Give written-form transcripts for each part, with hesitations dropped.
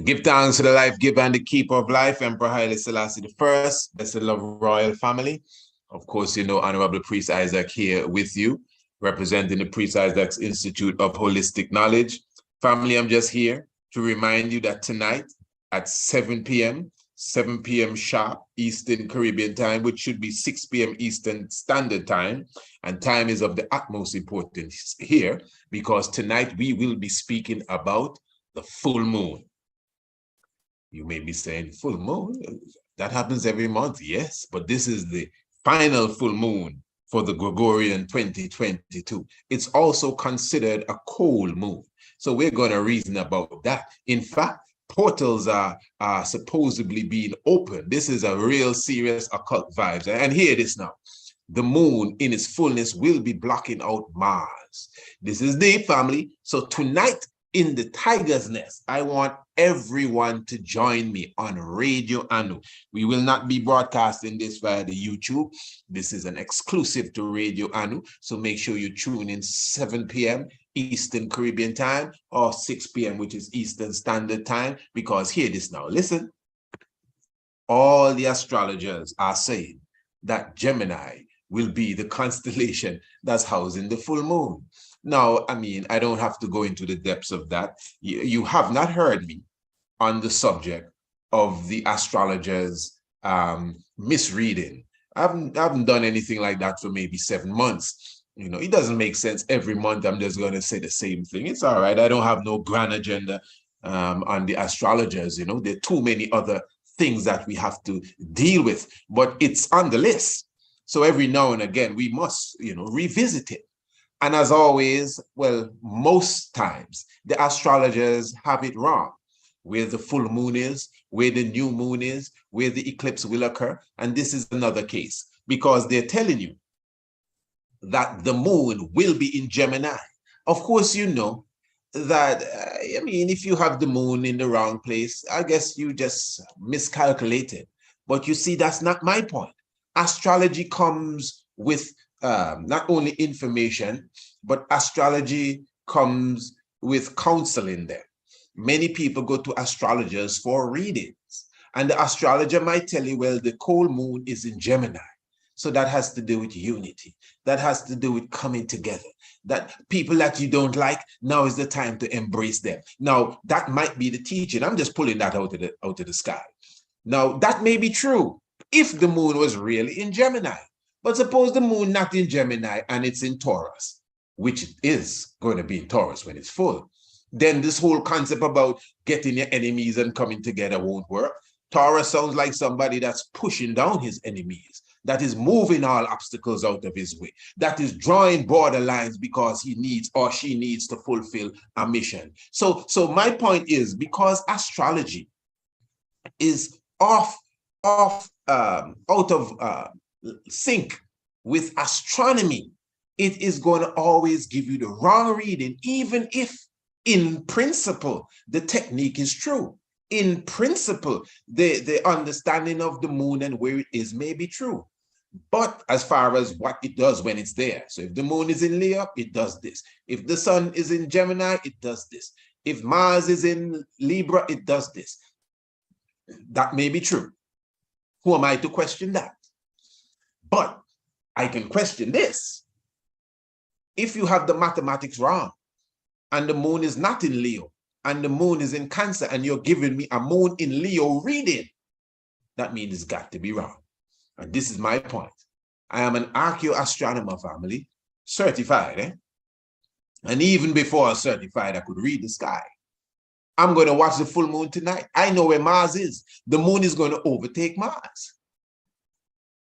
Give thanks to the life giver and the keeper of life, Emperor Haile Selassie I, blessed love royal family. Of course, you know, Honorable Priest Isaac here with you, representing the Priest Isaac's Institute of Holistic Knowledge. Family, I'm just here to remind you that tonight at 7 p.m., 7 p.m. sharp Eastern Caribbean time, which should be 6 p.m. Eastern Standard Time, and time is of the utmost importance here because tonight we will be speaking about the full moon. You may be saying, full moon? That happens every month. Yes, but this is the final full moon for the Gregorian 2022. It's also considered a cold moon. So we're going to reason about that. In fact, portals are supposedly being opened. This is a real serious occult vibes. And hear this now. The moon in its fullness will be blocking out Mars. This is deep, family. So tonight, in the Tiger's Nest, I want everyone to join me on Radio Anu. We will not be broadcasting this via the YouTube. This is an exclusive to Radio Anu. So make sure you tune in 7 p.m. Eastern Caribbean time or 6 p.m., which is Eastern Standard Time, because hear this now. Listen, all the astrologers are saying that Gemini will be the constellation that's housing the full moon. Now, I mean, I don't have to go into the depths of that. You have not heard me on the subject of the astrologers misreading. I haven't done anything like that for maybe 7 months. You know, it doesn't make sense every month. I'm just going to say the same thing. It's all right. I don't have no grand agenda on the astrologers. You know, there are too many other things that we have to deal with, but it's on the list. So every now and again, we must, you know, revisit it. And as always, well, most times, the astrologers have it wrong. Where the full moon is, where the new moon is, where the eclipse will occur. And this is another case, because they're telling you that the moon will be in Gemini. Of course, you know that, I mean, if you have the moon in the wrong place, I guess you just miscalculated. But you see, that's not my point. Astrology comes with not only information, but astrology comes with counseling them. Many people go to astrologers for readings, and the astrologer might tell you, well, the cold moon is in Gemini. So that has to do with unity. That has to do with coming together. That people that you don't like, now is the time to embrace them. Now, that might be the teaching. I'm just pulling that out of the sky. Now, that may be true if the moon was really in Gemini. But suppose the moon not in Gemini and it's in Taurus, which is going to be in Taurus when it's full. Then this whole concept about getting your enemies and coming together won't work. Taurus sounds like somebody that's pushing down his enemies, that is moving all obstacles out of his way, that is drawing border lines because he needs or she needs to fulfill a mission. So my point is, because astrology is out of sync with astronomy, it is going to always give you the wrong reading, even if in principle the technique is true. In principle, the understanding of the moon and where it is may be true. But as far as what it does when it's there, so if the moon is in Leo, it does this. If the sun is in Gemini, it does this. If Mars is in Libra, it does this. That may be true. Who am I to question that? But I can question this. If you have the mathematics wrong, and the moon is not in Leo, and the moon is in Cancer, and you're giving me a moon in Leo reading, that means it's got to be wrong. And this is my point. I am an archaeoastronomer, family, certified. And even before I was certified, I could read the sky. I'm going to watch the full moon tonight. I know where Mars is. The moon is going to overtake Mars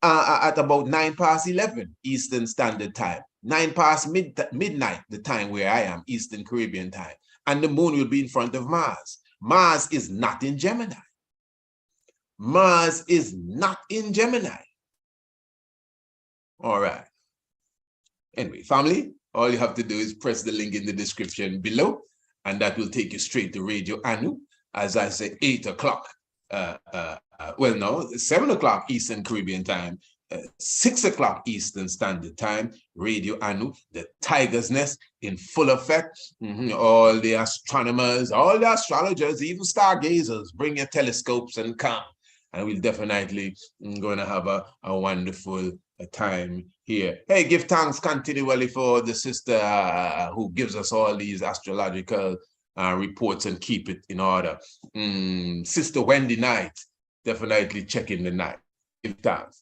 at about 11:09 Eastern Standard Time. 9 past midnight, the time where I am, Eastern Caribbean time. And the moon will be in front of Mars. Mars is not in Gemini. Mars is not in Gemini. All right. Anyway, family, all you have to do is press the link in the description below, and that will take you straight to Radio Anu. As I said, 8 o'clock. Well, no, 7 o'clock Eastern Caribbean time, 6 o'clock Eastern Standard Time, Radio Anu, the Tiger's Nest in full effect. All the astronomers, all the astrologers, even stargazers, bring your telescopes and come. And we'll definitely going to have a wonderful time here. Hey, give thanks continually for the sister who gives us all these astrological reports and keep it in order. Sister Wendy Knight, definitely checking the night. Give thanks.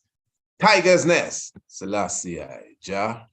Tiger's Nest, Selassie, Jah.